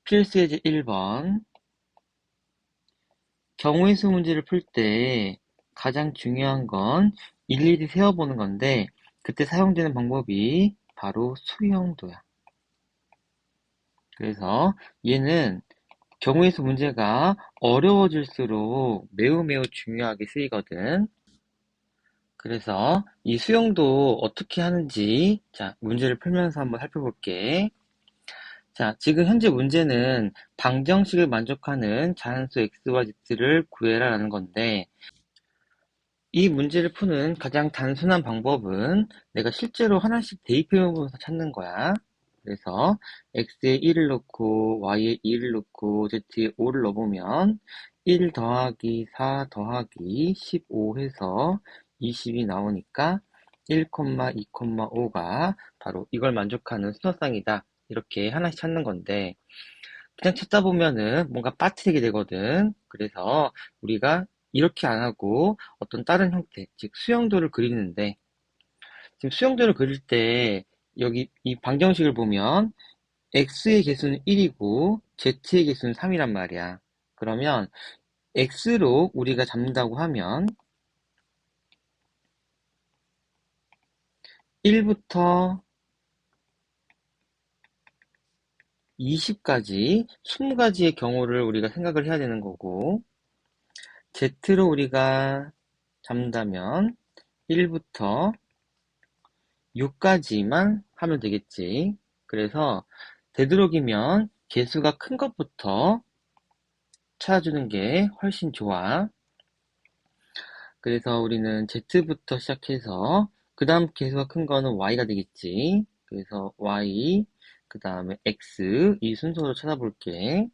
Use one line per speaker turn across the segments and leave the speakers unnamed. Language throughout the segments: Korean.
필수 예제 1번. 경우의 수 문제를 풀 때 가장 중요한 건 일일이 세어보는 건데, 그때 사용되는 방법이 바로 수형도야. 그래서 얘는 경우의 수 문제가 어려워질수록 매우 매우 중요하게 쓰이거든. 그래서 이 수형도 어떻게 하는지, 자, 문제를 풀면서 한번 살펴볼게. 자, 지금 현재 문제는 방정식을 만족하는 자연수 x와 z를 구해라 라는 건데, 이 문제를 푸는 가장 단순한 방법은 내가 실제로 하나씩 대입해보면서 찾는 거야. 그래서 x에 1을 넣고 y에 2를 넣고 z에 5를 넣어보면 1 더하기 4 더하기 15 해서 20이 나오니까 1, 2, 5가 바로 이걸 만족하는 수너쌍이다. 이렇게 하나씩 찾는 건데, 그냥 찾다 보면은 뭔가 빠뜨리게 되거든. 그래서 우리가 이렇게 안 하고 어떤 다른 형태, 즉 수영도를 그리는데, 지금 수영도를 그릴 때 여기 이 방정식을 보면 x의 개수는 1이고 z의 개수는 3이란 말이야. 그러면 x로 우리가 잡는다고 하면 1부터 20까지 20가지의 경우를 우리가 생각을 해야 되는 거고, z로 우리가 잡는다면 1부터 6까지만 하면 되겠지. 그래서 되도록이면 개수가 큰 것부터 찾아주는 게 훨씬 좋아. 그래서 우리는 Z부터 시작해서 그 다음 개수가 큰 거는 Y가 되겠지. 그래서 Y, 그 다음에 X 이 순서로 찾아볼게.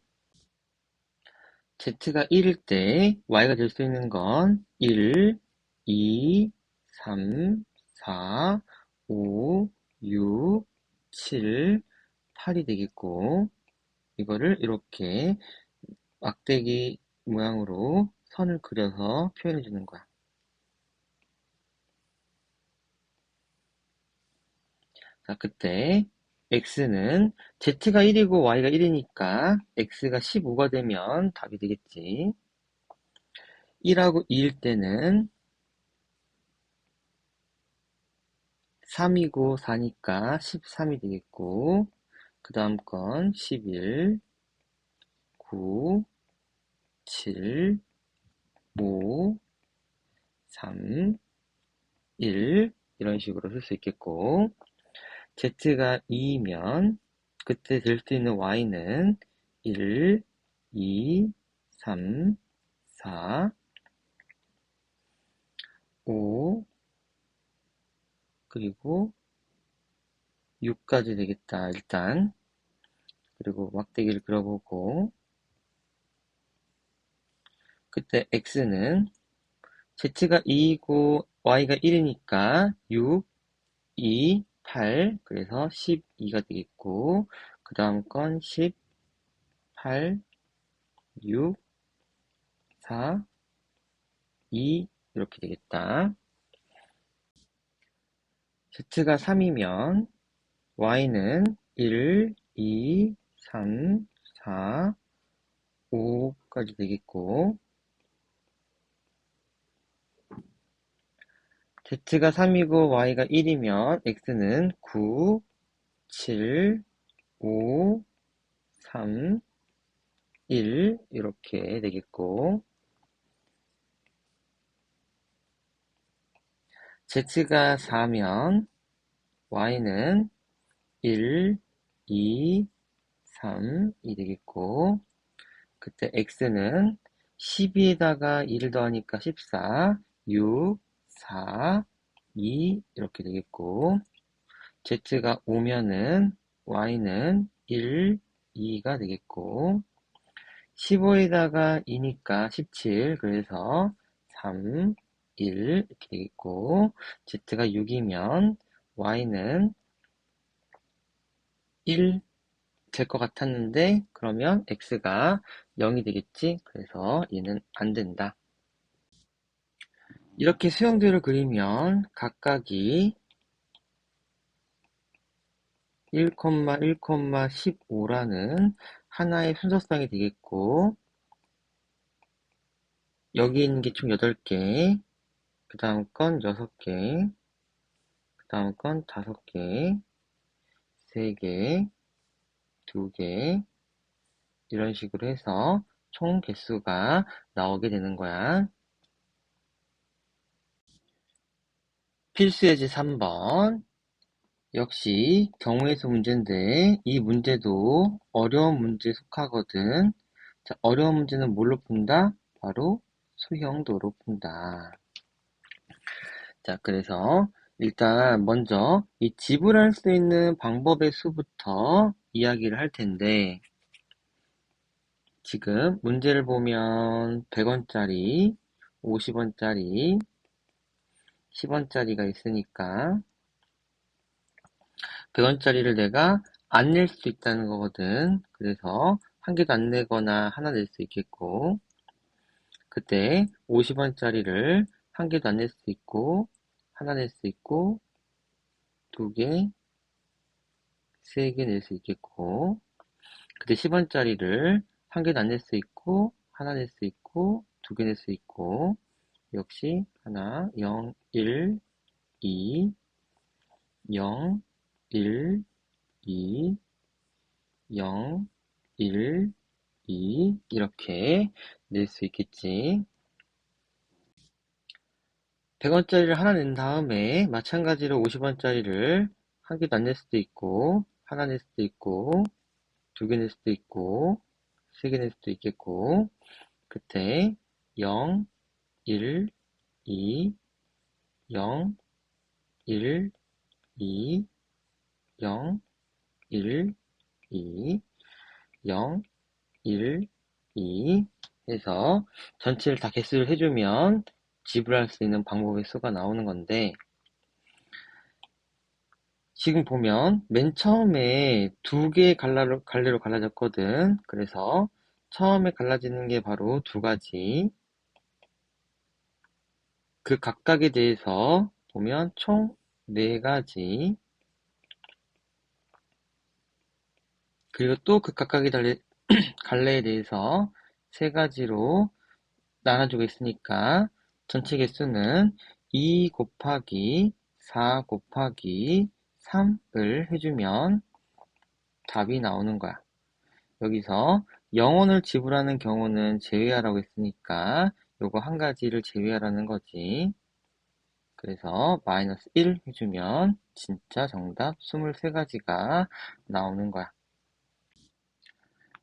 Z가 1일 때 Y가 될 수 있는 건 1, 2, 3, 4, 5, 6, 7, 8이 되겠고, 이거를 이렇게 막대기 모양으로 선을 그려서 표현해 주는 거야. 자, 그때 x는 z가 1이고 y가 1이니까 x가 15가 되면 답이 되겠지. 1하고 2일 때는 3이고 4니까 13이 되겠고, 그 다음 건 11, 9, 7, 5, 3, 1 이런 식으로 쓸 수 있겠고, z가 2면 그때 될 수 있는 y는 1, 2, 3, 4, 5, 그리고 6까지 되겠다, 일단. 그리고 막대기를 그려보고, 그때 x는 z가 2이고 y가 1이니까 6, 2, 8, 그래서 12가 되겠고, 그 다음 건 10, 8, 6, 4, 2 이렇게 되겠다. z가 3이면 y는 1, 2, 3, 4, 5까지 되겠고, z가 3이고 y가 1이면 x는 9, 7, 5, 3, 1 이렇게 되겠고, z가 4면 y는 1, 2, 3이 되겠고, 그때 x는 12에다가 2를 더하니까 14, 6, 4, 2 이렇게 되겠고, z가 5면은 y는 1, 2가 되겠고, 15에다가 2니까 17, 그래서 3, 1 이렇게 되겠고, z가 6이면 y는 1 될 것 같았는데, 그러면 x가 0이 되겠지? 그래서 얘는 안 된다. 이렇게 수형들을 그리면 각각이 1, 1, 15라는 하나의 순서상이 되겠고, 여기 있는 게 총 8개, 그 다음 건 6개, 그 다음 건 5개, 3개, 2개, 이런 식으로 해서 총 개수가 나오게 되는 거야. 필수 예제 3번. 역시 경우의 수 문제인데 이 문제도 어려운 문제에 속하거든. 자, 어려운 문제는 뭘로 푼다? 바로 수형도로 푼다. 자, 그래서 일단 먼저 이 지불할 수 있는 방법의 수부터 이야기를 할 텐데 지금 문제를 보면 100원짜리, 50원짜리, 10원짜리가 있으니까 100원짜리를 내가 안 낼 수 있다는 거거든. 그래서 한 개도 안 내거나 하나 낼 수 있겠고 그때 50원짜리를 한 개도 안 낼 수 있고 하나 낼 수 있고 두 개, 세 개 낼 수 있겠고 그때 10원짜리를 한 개도 안 낼 수 있고 하나 낼 수 있고 두 개 낼 수 있고 역시 하나, 0, 1, 2, 0, 1, 2, 0, 1, 2 이렇게 낼 수 있겠지. 100원짜리를 하나 낸 다음에 마찬가지로 50원짜리를 한 개도 안 낼 수도 있고 하나 낼 수도 있고 두 개 낼 수도 있고 세 개 낼 수도 있겠고 그때 0, 1, 2, 0, 1, 2, 0, 1, 2, 0, 1, 2 해서 전체를 다 개수를 해주면 지불할 수 있는 방법의 수가 나오는 건데 지금 보면 맨 처음에 두 개의 갈래로 갈라졌거든. 그래서 처음에 갈라지는 게 바로 두 가지. 그 각각에 대해서 보면 총 네 가지. 그리고 또 그 각각의 갈래에 대해서 세 가지로 나눠주고 있으니까 전체 개수는 2 곱하기 4 곱하기 3을 해주면 답이 나오는 거야. 여기서 0원을 지불하는 경우는 제외하라고 했으니까 요거 한 가지를 제외하라는 거지. 그래서 마이너스 1 해주면 진짜 정답 23가지가 나오는 거야.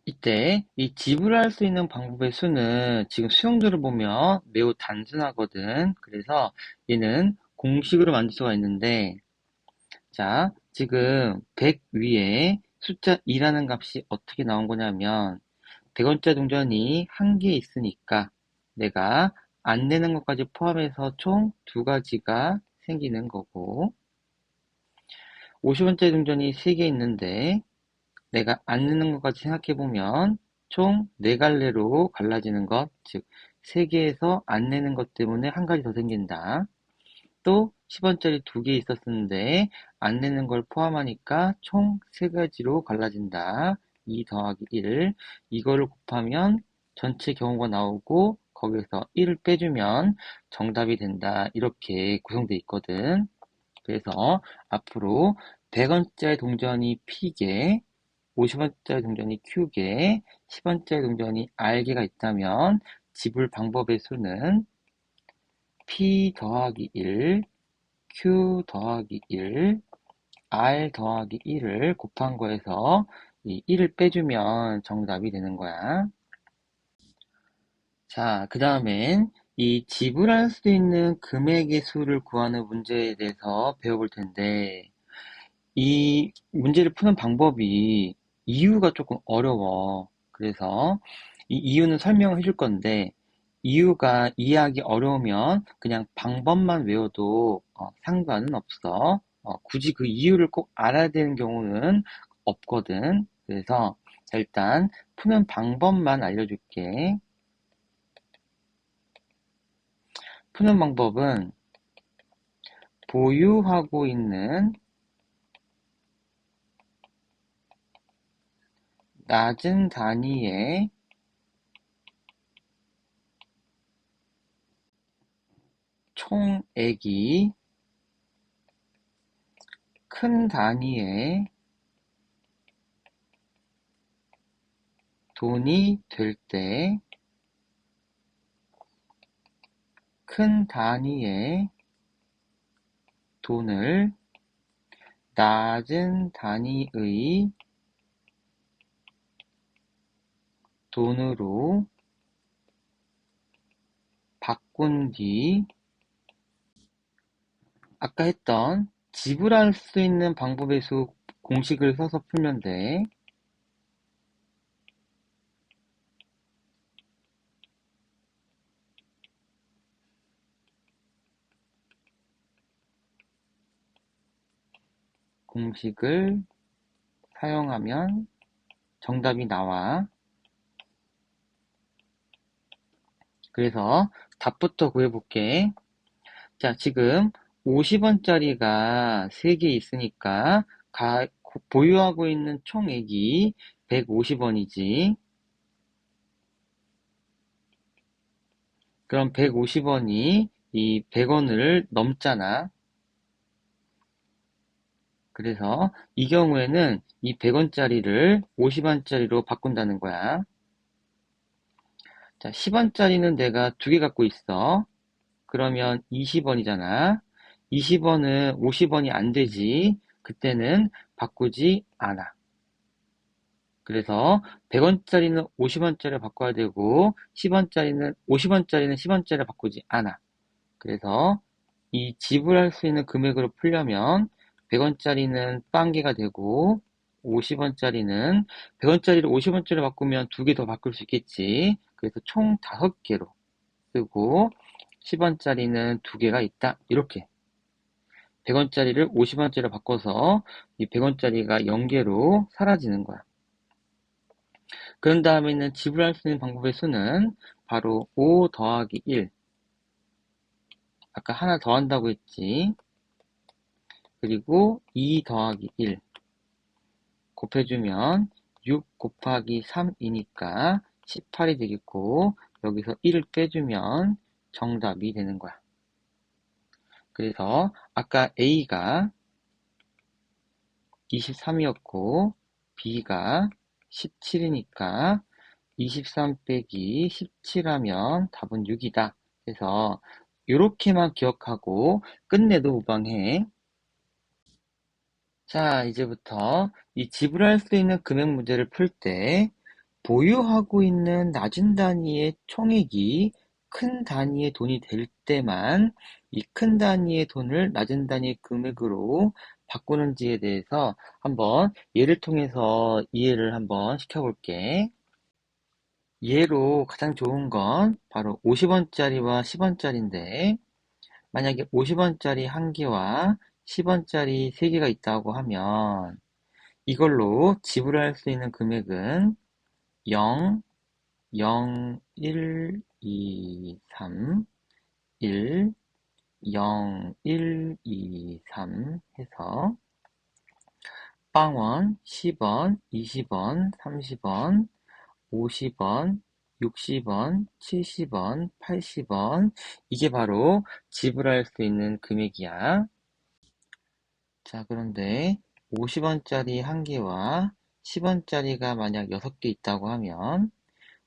이때 이 지불할 수 있는 방법의 수는 지금 수용도를 보면 매우 단순하거든. 그래서 얘는 공식으로 만들 수가 있는데 자, 지금 100 위에 숫자 2라는 값이 어떻게 나온 거냐면 100원짜리 동전이 한 개 있으니까 내가 안 내는 것까지 포함해서 총 두 가지가 생기는 거고 50원짜리 동전이 3개 있는데 내가 안 내는 것까지 생각해보면 총 4갈래로 갈라지는 것, 즉 3개에서 안 내는 것 때문에 한 가지 더 생긴다. 또 10원짜리 2개 있었는데 안 내는 걸 포함하니까 총 3가지로 갈라진다. 2 더하기 1 이거를 곱하면 전체 경우가 나오고 거기서 1을 빼주면 정답이 된다. 이렇게 구성되어 있거든. 그래서 앞으로 100원짜리 동전이 P개, 50원짜리 동전이 Q개, 10원짜리 동전이 R개가 있다면 지불 방법의 수는 P 더하기 1, Q 더하기 1, R 더하기 1을 곱한 거에서 이 1을 빼주면 정답이 되는 거야. 자, 그 다음엔 이 지불할 수 있는 금액의 수를 구하는 문제에 대해서 배워볼 텐데 이 문제를 푸는 방법이 이유가 조금 어려워. 그래서 이 이유는 설명을 해줄 건데 이유가 이해하기 어려우면 그냥 방법만 외워도 상관은 없어. 굳이 그 이유를 꼭 알아야 되는 경우는 없거든. 그래서 일단 푸는 방법만 알려줄게. 푸는 방법은 보유하고 있는 낮은 단위의 총액이 큰 단위의 돈이 될 때, 큰 단위의 돈을 낮은 단위의 돈으로 바꾼 뒤, 아까 했던 지불할 수 있는 방법의 수 공식을 써서 풀면 돼. 공식을 사용하면 정답이 나와. 그래서 답부터 구해볼게. 자, 지금 50원짜리가 3개 있으니까 보유하고 있는 총액이 150원이지. 그럼 150원이 이 100원을 넘잖아. 그래서 이 경우에는 이 100원짜리를 50원짜리로 바꾼다는 거야. 자, 10원짜리는 내가 2개 갖고 있어. 그러면 20원이잖아. 20원은 50원이 안 되지. 그때는 바꾸지 않아. 그래서 100원짜리는 50원짜리로 바꿔야 되고 50원짜리는 10원짜리로 바꾸지 않아. 그래서 이 지불할 수 있는 금액으로 풀려면 100원짜리는 빵개가 되고 50원짜리는 100원짜리를 50원짜리로 바꾸면 2개 더 바꿀 수 있겠지. 그래서 총 5개로 쓰고 10원짜리는 2개가 있다. 이렇게 100원짜리를 50원짜리로 바꿔서 이 100원짜리가 0개로 사라지는 거야. 그런 다음에는 지불할 수 있는 방법의 수는 바로 5 더하기 1. 아까 하나 더 한다고 했지. 그리고 2 더하기 1 곱해주면 6 곱하기 3이니까 18이 되겠고 여기서 1을 빼주면 정답이 되는 거야. 그래서 아까 A가 23이었고 B가 17이니까 23 빼기 17하면 답은 6이다. 그래서 이렇게만 기억하고 끝내도 무방해. 자, 이제부터 이 지불할 수 있는 금액 문제를 풀 때 보유하고 있는 낮은 단위의 총액이 큰 단위의 돈이 될 때만 이 큰 단위의 돈을 낮은 단위의 금액으로 바꾸는지에 대해서 한번 예를 통해서 이해를 한번 시켜볼게. 예로 가장 좋은 건 바로 50원짜리와 10원짜리인데 만약에 50원짜리 1개와 10원짜리 3개가 있다고 하면 이걸로 지불할 수 있는 금액은 0, 0, 1, 2, 3, 1, 0, 1, 2, 3 해서 빵원, 10원, 20원, 30원, 50원, 60원, 70원, 80원 이게 바로 지불할 수 있는 금액이야. 자, 그런데 50원짜리 1개와 10원짜리가 만약 6개 있다고 하면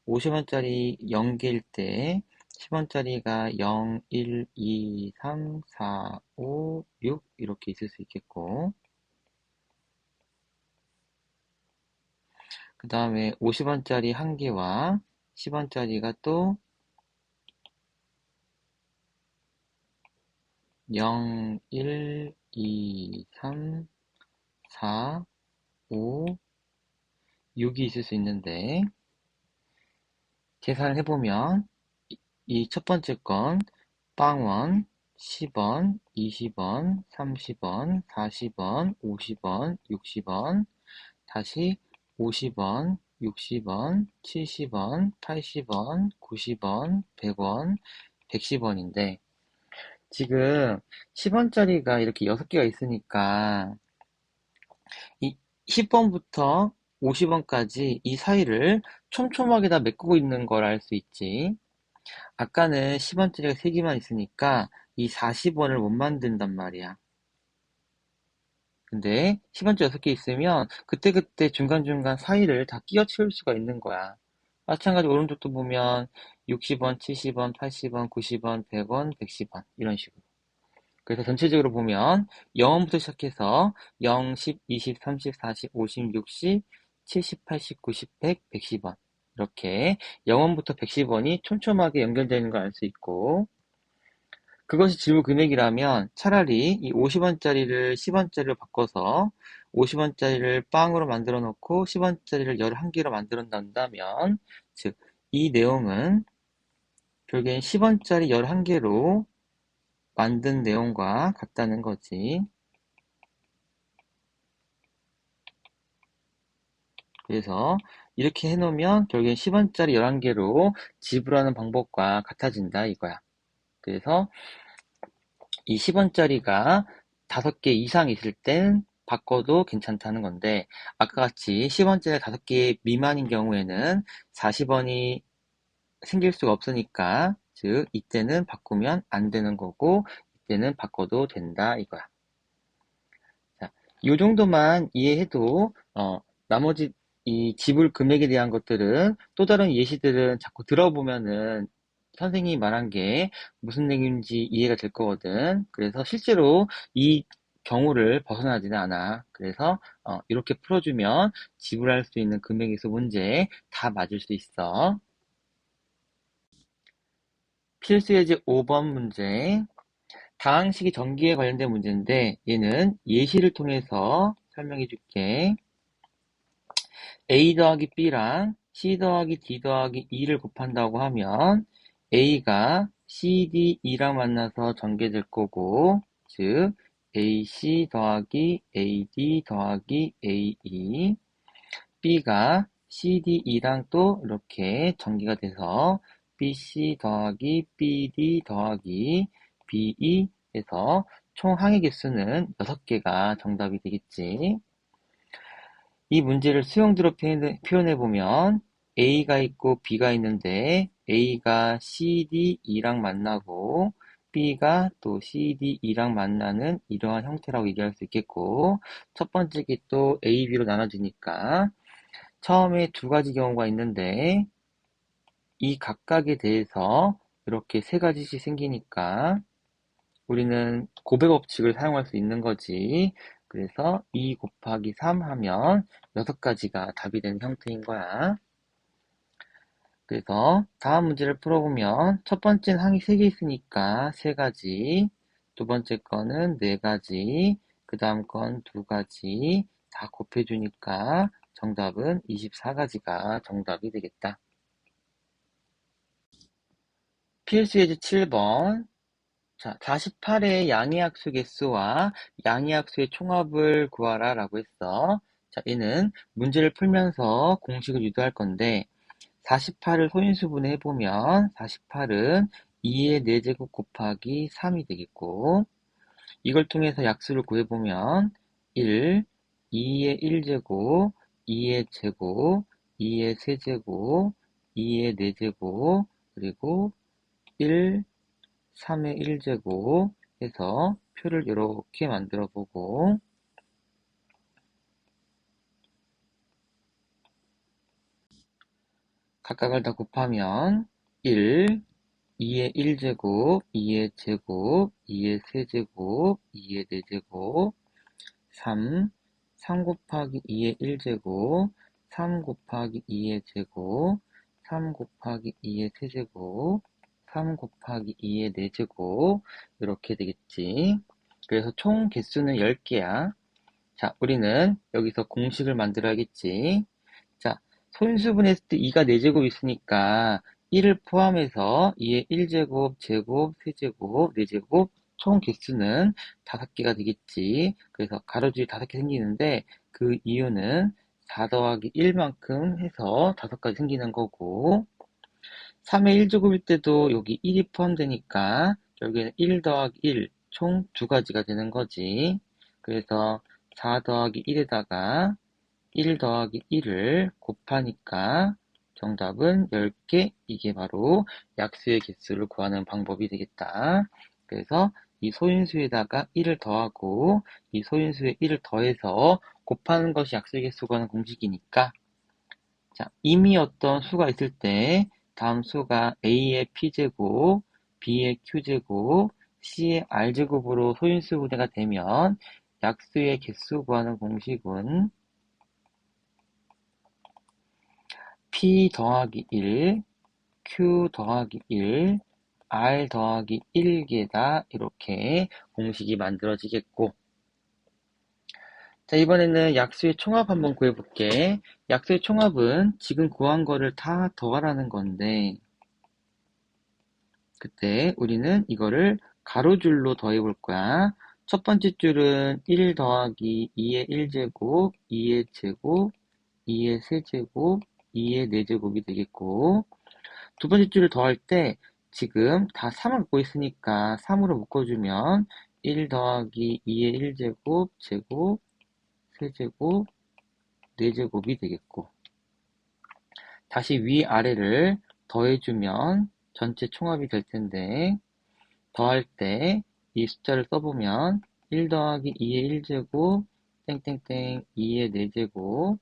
50원짜리 0개일 때 10원짜리가 0, 1, 2, 3, 4, 5, 6 이렇게 있을 수 있겠고 그 다음에 50원짜리 1개와 10원짜리가 또 0, 1, 2, 3, 4, 5, 6이 있을 수 있는데 계산을 해보면 이 첫 번째 건 빵원, 10원, 20원, 30원, 40원, 50원, 60원, 다시 50원, 60원, 70원, 80원, 90원, 100원, 110원인데 지금 10원짜리가 이렇게 6개가 있으니까 이 10번부터 50원까지 이 사이를 촘촘하게 다 메꾸고 있는 걸 알 수 있지. 아까는 10원짜리가 3개만 있으니까 이 40원을 못 만든단 말이야. 근데 10원짜리 6개 있으면 그때그때 중간중간 사이를 다 끼워 채울 수가 있는 거야. 마찬가지로 오른쪽도 보면 60원, 70원, 80원, 90원, 100원, 110원 이런 식으로. 그래서 전체적으로 보면 0원부터 시작해서 0, 10, 20, 30, 40, 50, 60, 70, 80, 90, 100, 110원 이렇게 0원부터 110원이 촘촘하게 연결되어 있는 걸 알 수 있고, 그것이 지불 금액이라면 차라리 이 50원짜리를 10원짜리로 바꿔서 50원짜리를 빵으로 만들어 놓고 10원짜리를 11개로 만들어 놓는다면, 즉, 이 내용은 결국엔 10원짜리 11개로 만든 내용과 같다는 거지. 그래서 이렇게 해놓으면 결국엔 10원짜리 11개로 지불하는 방법과 같아진다 이거야. 그래서 이 10원짜리가 5개 이상 있을 땐 바꿔도 괜찮다는 건데, 아까 같이 10원짜리 5개 미만인 경우에는 40원이 생길 수가 없으니까, 즉 이때는 바꾸면 안 되는 거고 이때는 바꿔도 된다 이거야. 자, 요 정도만 이해해도 나머지 이 지불 금액에 대한 것들은, 또 다른 예시들은 자꾸 들어보면은 선생님이 말한 게 무슨 내용인지 이해가 될 거거든. 그래서 실제로 이 경우를 벗어나지는 않아. 그래서 이렇게 풀어주면 지불할 수 있는 금액에서 문제 다 맞을 수 있어. 필수 예제 5번 문제. 다항식이 전기에 관련된 문제인데 얘는 예시를 통해서 설명해 줄게. A 더하기 B랑 C 더하기 D 더하기 E를 곱한다고 하면 A가 CD, E랑 만나서 전개될 거고, 즉 AC 더하기 AD 더하기 AE, B가 CD, E랑 또 이렇게 전개가 돼서 BC 더하기 BD 더하기 BE 해서 총 항의 개수는 6개가 정답이 되겠지. 이 문제를 수형대로 표현해보면 A가 있고 B가 있는데 A가 CD, E랑 만나고 B가 또 CD, E랑 만나는 이러한 형태라고 얘기할 수 있겠고, 첫 번째 게 또 A, B로 나눠지니까 처음에 두 가지 경우가 있는데 이 각각에 대해서 이렇게 세 가지씩 생기니까 우리는 곱의 법칙을 사용할 수 있는 거지. 그래서 2 곱하기 3 하면 6가지가 답이 되는 형태인 거야. 그래서 다음 문제를 풀어보면 첫 번째는 항이 3개 있으니까 3가지, 두 번째 거는 4가지, 그 다음 건 2가지 다 곱해주니까 정답은 24가지가 정답이 되겠다. 필수 예제 7번. 자, 48의 양의학수 개수와 양의학수의 총합을 구하라 라고 했어. 자, 얘는 문제를 풀면서 공식을 유도할 건데, 48을 소인수분해 해보면 48은 2의 4제곱 곱하기 3이 되겠고, 이걸 통해서 약수를 구해보면 1, 2의 1제곱, 2의 제곱, 2의 세제곱, 2의 4제곱, 그리고 1, 3의 1제곱 해서 표를 이렇게 만들어 보고, 각각을 다 곱하면 1, 2의 1제곱, 2의 제곱, 2의 세제곱, 2의 4제곱, 3, 3 곱하기 2의 1제곱, 3 곱하기 2의 제곱, 3 곱하기 2의 세제곱, 3 곱하기 2의 4제곱 이렇게 되겠지. 그래서 총 개수는 10개야. 자, 우리는 여기서 공식을 만들어야겠지. 자, 소인수분했을 때 2가 4제곱 있으니까 1을 포함해서 2의 1제곱, 제곱, 세제곱, 4제곱 총 개수는 5개가 되겠지. 그래서 가로줄이 5개 생기는데 그 이유는 4 더하기 1만큼 해서 5가지 생기는 거고, 3의 1제곱일 때도 여기 1이 포함되니까 결국에는 1 더하기 1 총 2가지가 되는 거지. 그래서 4 더하기 1에다가 1 더하기 1을 곱하니까 정답은 10개. 이게 바로 약수의 개수를 구하는 방법이 되겠다. 그래서 이 소인수에다가 1을 더하고 이 소인수에 1을 더해서 곱하는 것이 약수의 개수 구하는 공식이니까, 자, 이미 어떤 수가 있을 때 다음 수가 A의 P제곱, B의 Q제곱, C의 R제곱으로 소인수 분해가 되면 약수의 개수 구하는 공식은 P 더하기 1, Q 더하기 1, R 더하기 1개다. 이렇게 공식이 만들어지겠고, 자, 이번에는 약수의 총합 한번 구해볼게. 약수의 총합은 지금 구한 거를 다 더하라는 건데, 그때 우리는 이거를 가로줄로 더해볼 거야. 첫 번째 줄은 1 더하기 2의 1제곱, 2의 제곱, 2의 세제곱, 2의 4제곱이 되겠고, 두 번째 줄을 더할 때 지금 다 3을 갖고 있으니까 3으로 묶어주면 1 더하기 2의 1제곱, 제곱, 세제곱, 4제곱이 되겠고, 다시 위아래를 더해주면 전체 총합이 될 텐데, 더할 때 이 숫자를 써보면 1 더하기 2의 1제곱 땡땡땡 2의 4제곱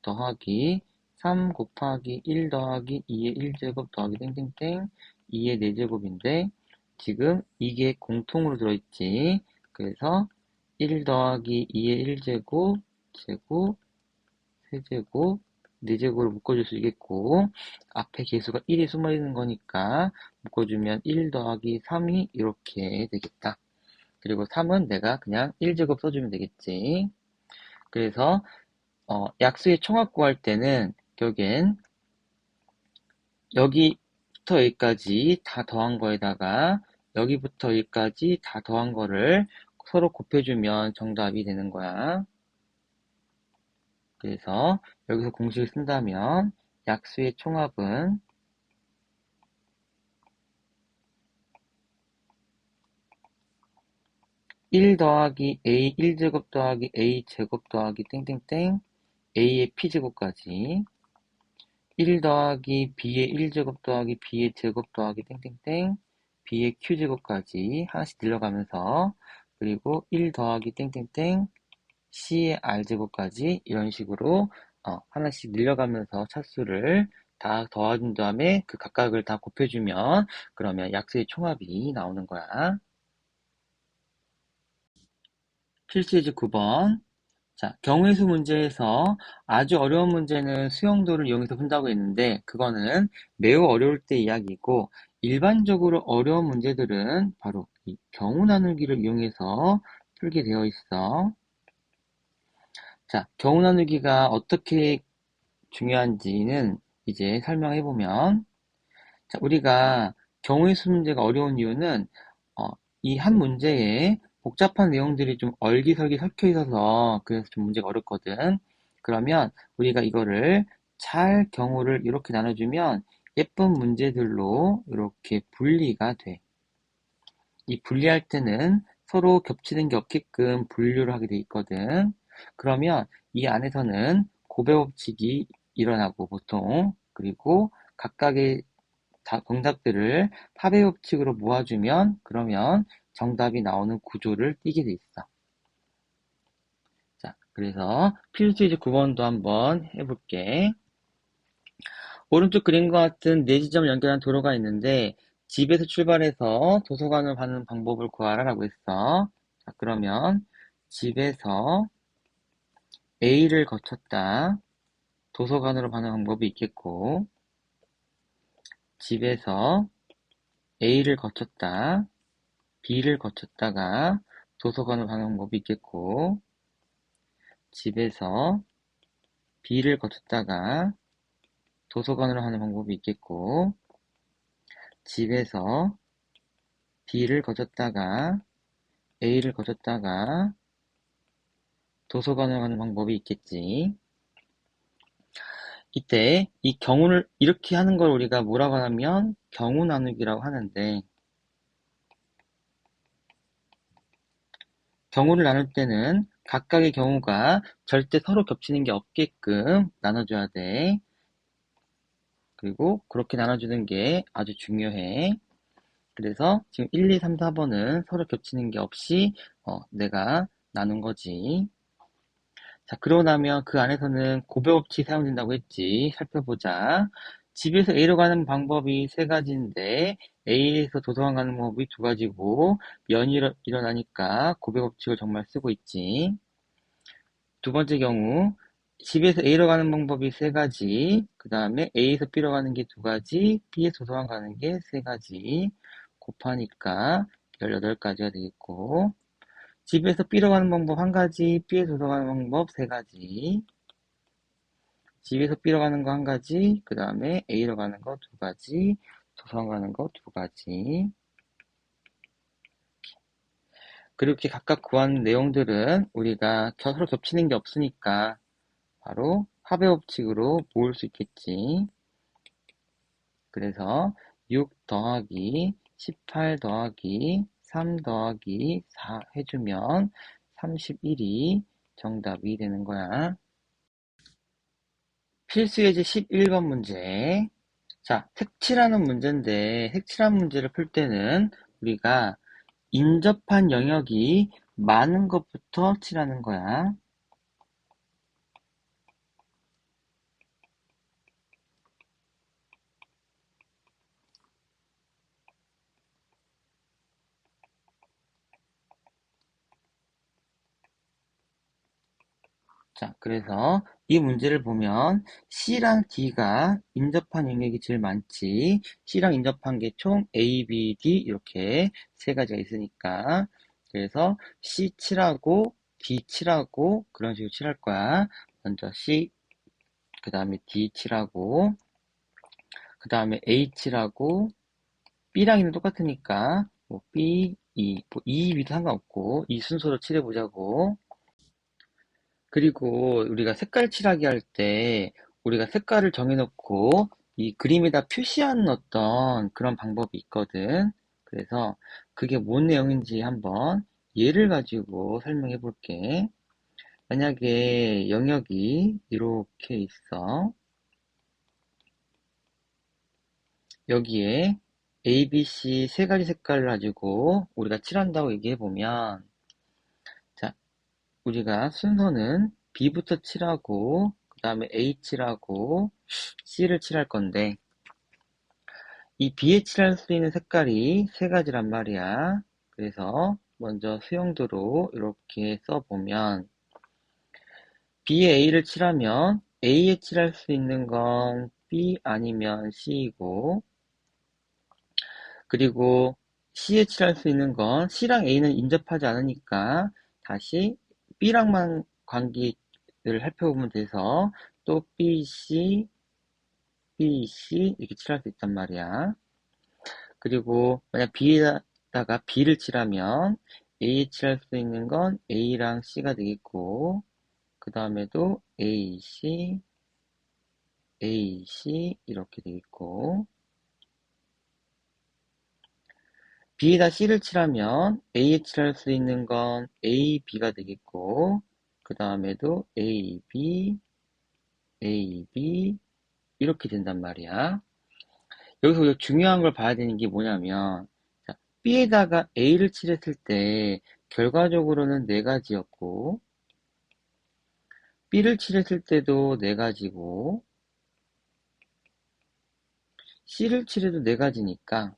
더하기 3 곱하기 1 더하기 2의 1제곱 더하기 땡땡땡 2의 4제곱인데, 지금 이게 공통으로 들어있지. 그래서 1 더하기 2의 1제곱 제곱 세제곱 4제곱을 묶어줄 수 있겠고, 앞에 개수가 1이 숨어있는 거니까 묶어주면 1 더하기 3이 이렇게 되겠다. 그리고 3은 내가 그냥 1제곱 써주면 되겠지. 그래서 약수의 총합 구할 때는 결국엔 여기부터 여기까지 다 더한 거에다가 여기부터 여기까지 다 더한 거를 서로 곱해주면 정답이 되는 거야. 그래서 여기서 공식을 쓴다면 약수의 총합은 1 더하기 A 1제곱 더하기 A 제곱 더하기 땡땡땡 A의 P제곱까지 1 더하기 B의 1제곱 더하기 B의 제곱 더하기 땡땡땡 B의 Q제곱까지 하나씩 늘려가면서, 그리고 1 더하기 땡땡땡 C의 R제곱까지 이런 식으로 하나씩 늘려가면서 차수를 다 더해준 다음에 그 각각을 다 곱해주면 그러면 약수의 총합이 나오는 거야. 필수예제 9번. 자, 경우의 수 문제에서 아주 어려운 문제는 수용도를 이용해서 푼다고 했는데, 그거는 매우 어려울 때 이야기고, 일반적으로 어려운 문제들은 바로 이 경우 나누기를 이용해서 풀게 되어 있어. 자, 경우 나누기가 어떻게 중요한지는 이제 설명해보면, 자, 우리가 경우의 수 문제가 어려운 이유는 이 한 문제에 복잡한 내용들이 좀 얼기설기 섞여 있어서 그래서 좀 문제가 어렵거든. 그러면 우리가 이거를 잘 경우를 이렇게 나눠주면 예쁜 문제들로 이렇게 분리가 돼. 이 분리할 때는 서로 겹치는 게 없게끔 분류를 하게 돼 있거든. 그러면 이 안에서는 고배 법칙이 일어나고 보통, 그리고 각각의 정답들을 파배 법칙으로 모아주면 그러면 정답이 나오는 구조를 띠게 돼 있어. 자, 그래서 필수이제 9번도 한번 해볼게. 오른쪽 그림과 같은 네 지점을 연결한 도로가 있는데 집에서 출발해서 도서관을 가는 방법을 구하라 라고 했어. 자, 그러면 집에서 A를 거쳤다 도서관으로 가는 방법이 있겠고, 집에서 A를 거쳤다 B를 거쳤다가 도서관을 가는 방법이 있겠고, 집에서 B를 거쳤다가 도서관으로 가는 방법이 있겠고, 집에서 B를 거쳤다가 A를 거쳤다가 도서관을 가는 방법이 있겠지. 이때 이 경우를 이렇게 하는 걸 우리가 뭐라고 하냐면 경우 나누기라고 하는데, 경우를 나눌 때는 각각의 경우가 절대 서로 겹치는 게 없게끔 나눠줘야 돼. 그리고 그렇게 나눠주는 게 아주 중요해. 그래서 지금 1, 2, 3, 4번은 서로 겹치는 게 없이 내가 나눈 거지. 자, 그러고 나면 그 안에서는 고배업치 사용된다고 했지. 살펴보자. 집에서 A로 가는 방법이 세 가지인데 A에서 도서관 가는 방법이 두 가지고 면이 일어나니까 고배법칙을 정말 쓰고 있지. 두 번째 경우 집에서 A로 가는 방법이 세 가지, 그 다음에 A에서 B로 가는 게 두 가지, B에서 도서관 가는 게 세 가지 곱하니까 18가지가 되겠고, 집에서 B로 가는 방법 한 가지, B에서 도서관 가는 방법 세 가지, 집에서 B로 가는 거 한 가지, 그 다음에 A로 가는 거 두 가지, 도서관 가는 거 두 가지. 그렇게 각각 구한 내용들은 우리가 서로 겹치는 게 없으니까 바로 합의 법칙으로 모을 수 있겠지. 그래서 6 더하기 18 더하기 3 더하기 4 해주면 31이 정답이 되는 거야. 필수예제 11번 문제. 자, 색칠하는 문제인데 색칠한 문제를 풀 때는 우리가 인접한 영역이 많은 것부터 칠하는 거야. 자, 그래서 이 문제를 보면 C랑 D가 인접한 영역이 제일 많지. C랑 인접한 게 총 A, B, D 이렇게 세 가지가 있으니까 그래서 C 칠하고 D 칠하고 그런 식으로 칠할 거야. 먼저 C, 그 다음에 D 칠하고 그 다음에 A 칠하고 B랑 E는 똑같으니까 뭐 B, E, 뭐 E, B도 상관없고 이 순서로 칠해보자고. 그리고 우리가 색깔 칠하기 할 때 우리가 색깔을 정해놓고 이 그림에다 표시하는 어떤 그런 방법이 있거든. 그래서 그게 뭔 내용인지 한번 예를 가지고 설명해 볼게. 만약에 영역이 이렇게 있어. 여기에 A, B, C 세 가지 색깔을 가지고 우리가 칠한다고 얘기해 보면 자, 우리가 순서는 B부터 칠하고 그 다음에 A 칠하고 C를 칠할 건데 이 B에 칠할 수 있는 색깔이 세 가지란 말이야. 그래서 먼저 수용도로 이렇게 써보면 B에 A를 칠하면 A에 칠할 수 있는 건 B 아니면 C이고 그리고 C에 칠할 수 있는 건 C랑 A는 인접하지 않으니까 다시 B랑만 관계를 살펴보면 돼서 또 B, C, B, C 이렇게 칠할 수 있단 말이야. 그리고 만약 B에다가 B를 칠하면 A에 칠할 수 있는 건 A랑 C가 되겠고 그 다음에도 A, C, A, C 이렇게 되겠고 B에다 C를 칠하면 A에 칠할 수 있는 건 A, B가 되겠고 그 다음에도 A, B, A, B 이렇게 된단 말이야. 여기서 우리가 중요한 걸 봐야 되는 게 뭐냐면 자, B에다가 A를 칠했을 때 결과적으로는 네 가지였고 B를 칠했을 때도 네 가지고 C를 칠해도 네 가지니까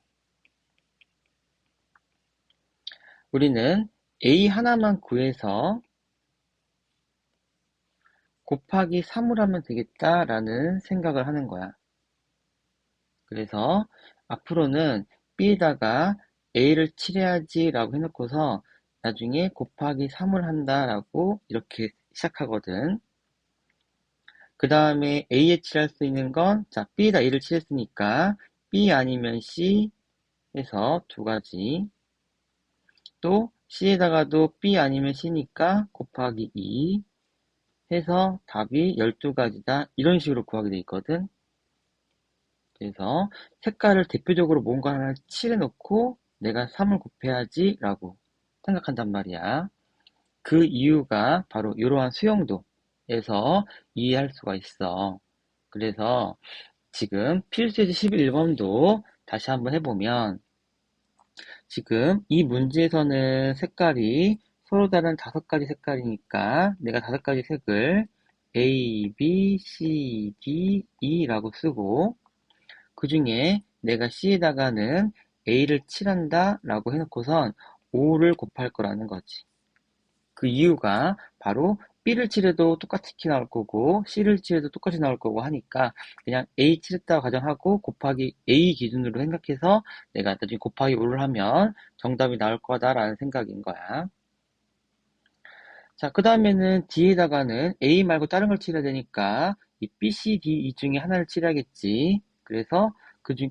우리는 A 하나만 구해서 곱하기 3을 하면 되겠다라는 생각을 하는 거야. 그래서 앞으로는 B에다가 A를 칠해야지 라고 해놓고서 나중에 곱하기 3을 한다라고 이렇게 시작하거든. 그 다음에 A에 칠할 수 있는 건, 자, B에다 A를 칠했으니까 B 아니면 C 해서 두 가지. 또 C에다가도 B 아니면 C니까 곱하기 2 해서 답이 12가지다. 이런 식으로 구하게 돼 있거든. 그래서 색깔을 대표적으로 뭔가 하나 칠해놓고 내가 3을 곱해야지 라고 생각한단 말이야. 그 이유가 바로 이러한 수용도에서 이해할 수가 있어. 그래서 지금 필수예제 11번도 다시 한번 해보면 지금 이 문제에서는 색깔이 서로 다른 5가지 색깔이니까 내가 5가지 색을 A, B, C, D, E라고 쓰고 그 중에 내가 C에다가는 A를 칠한다 라고 해놓고선 5를 곱할 거라는 거지. 그 이유가 바로 B를 칠해도 똑같이 나올 거고 C를 칠해도 똑같이 나올 거고 하니까 그냥 A 칠했다고 가정하고 곱하기 A 기준으로 생각해서 내가 나중에 곱하기 5를 하면 정답이 나올 거다라는 생각인 거야. 자, 그 다음에는 D에다가는 A 말고 다른 걸 칠해야 되니까 이 B, C, D 이 중에 하나를 칠해야겠지. 그래서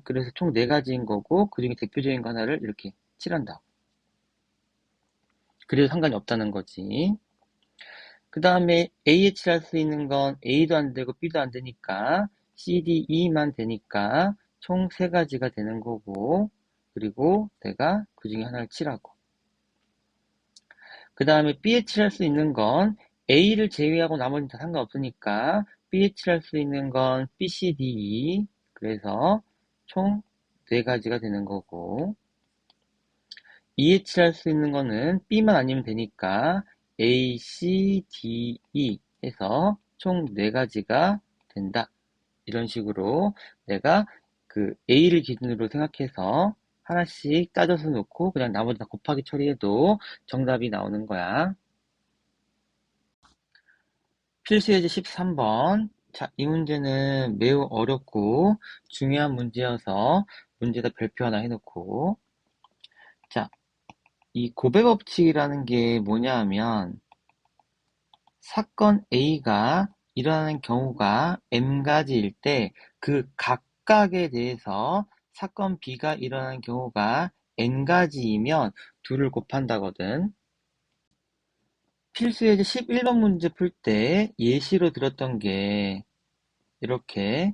그래서 총 4가지인 거고 그 중에 대표적인 거 하나를 이렇게 칠한다. 그래도 상관이 없다는 거지. 그 다음에 A에 칠할 수 있는 건 A도 안 되고 B도 안 되니까 C, D, E만 되니까 총 3가지가 되는 거고 그리고 내가 그 중에 하나를 칠하고 그 다음에 B에 칠할 수 있는 건 A를 제외하고 나머지는 다 상관없으니까 B에 칠할 수 있는 건 B, C, D, E 그래서 총 4가지가 되는 거고 E에 칠할 수 있는 거는 B만 아니면 되니까 A, C, D, E 해서 총 4가지가 된다. 이런 식으로 내가 그 A를 기준으로 생각해서 하나씩 따져서 놓고 그냥 나머지 다 곱하기 처리해도 정답이 나오는 거야. 필수예제 13번. 자, 이 문제는 매우 어렵고 중요한 문제여서 문제다 별표 하나 해놓고 자, 이 고배 법칙이라는 게 뭐냐 하면 사건 A가 일어나는 경우가 M가지일 때 그 각각에 대해서 사건 B가 일어나는 경우가 N가지이면 2를 곱한다거든. 필수예제 11번 문제 풀 때 예시로 들었던 게 이렇게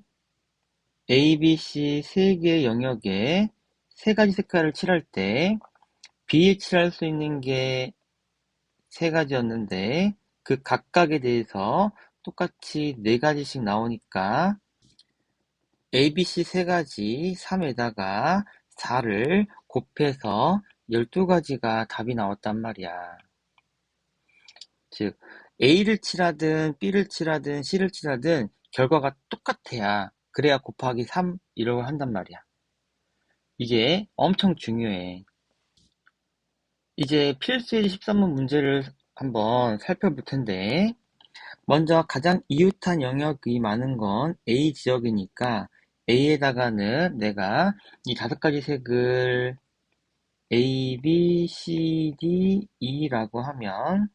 A, B, C 3개의 영역에 3가지 색깔을 칠할 때 B에 칠할 수 있는 게 3가지였는데 그 각각에 대해서 똑같이 4가지씩 나오니까 A, B, C 3가지 3에다가 4를 곱해서 12가지가 답이 나왔단 말이야. 즉 A를 칠하든 B를 칠하든 C를 칠하든 결과가 똑같아야 그래야 곱하기 3 이라고 한단 말이야. 이게 엄청 중요해. 이제 필수예제 13번 문제를 한번 살펴볼 텐데 먼저 가장 이웃한 영역이 많은 건 A 지역이니까 A에다가는 내가 이 5가지 색을 A, B, C, D, E라고 하면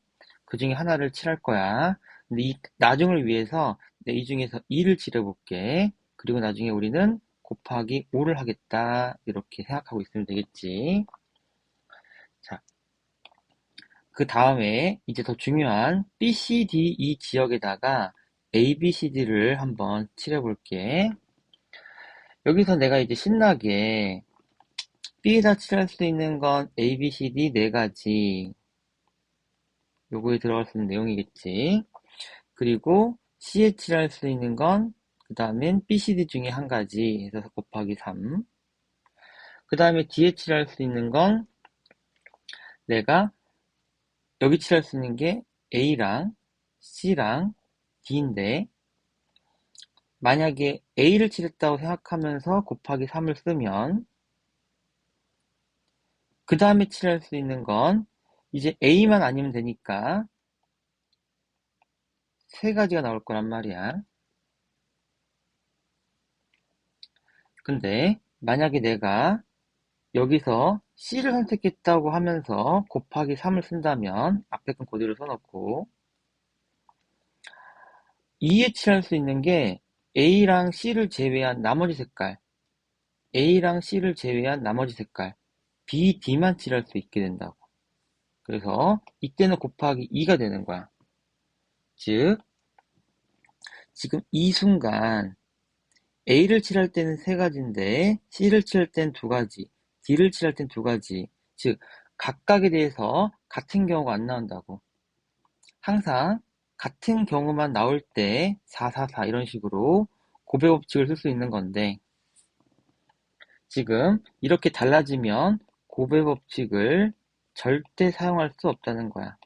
그 중에 하나를 칠할 거야. 근데 이 나중을 위해서 이 중에서 2를 칠해볼게. 그리고 나중에 우리는 곱하기 5를 하겠다. 이렇게 생각하고 있으면 되겠지. 자, 그 다음에 이제 더 중요한 B, C, D, E 지역에다가 A, B, C, D를 한번 칠해볼게. 여기서 내가 이제 신나게 B에다 칠할 수 있는 건 A, B, C, D 4가지. 요거에 들어갈 수 있는 내용이겠지. 그리고 C에 칠할 수 있는 건 그 다음엔 B, C, D 중에 한 가지 해서 곱하기 3. 그 다음에 D에 칠할 수 있는 건 내가 여기 칠할 수 있는 게 A랑 C랑 D인데 만약에 A를 칠했다고 생각하면서 곱하기 3을 쓰면 그 다음에 칠할 수 있는 건 이제 A만 아니면 되니까 3가지가 나올 거란 말이야. 근데 만약에 내가 여기서 C를 선택했다고 하면서 곱하기 3을 쓴다면 앞에 건 그대로 써놓고 E에 칠할 수 있는 게 A랑 C를 제외한 나머지 색깔 A랑 C를 제외한 나머지 색깔 B, D만 칠할 수 있게 된다고. 그래서 이때는 곱하기 2가 되는 거야. 즉 지금 이 순간 A를 칠할 때는 3가지인데 C를 칠할 때는 2가지, D를 칠할 때는 2가지. 즉 각각에 대해서 같은 경우가 안 나온다고. 항상 같은 경우만 나올 때 444 이런 식으로 고배 법칙을 쓸 수 있는 건데 지금 이렇게 달라지면 고배 법칙을 절대 사용할 수 없다는 거야.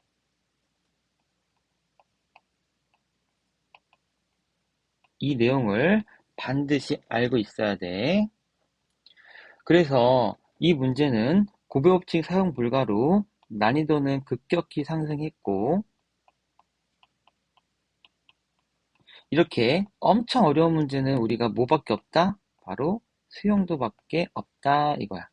이 내용을 반드시 알고 있어야 돼. 그래서 이 문제는 고배 법칙 사용 불가로 난이도는 급격히 상승했고 이렇게 엄청 어려운 문제는 우리가 뭐밖에 없다? 바로 수용도밖에 없다 이거야.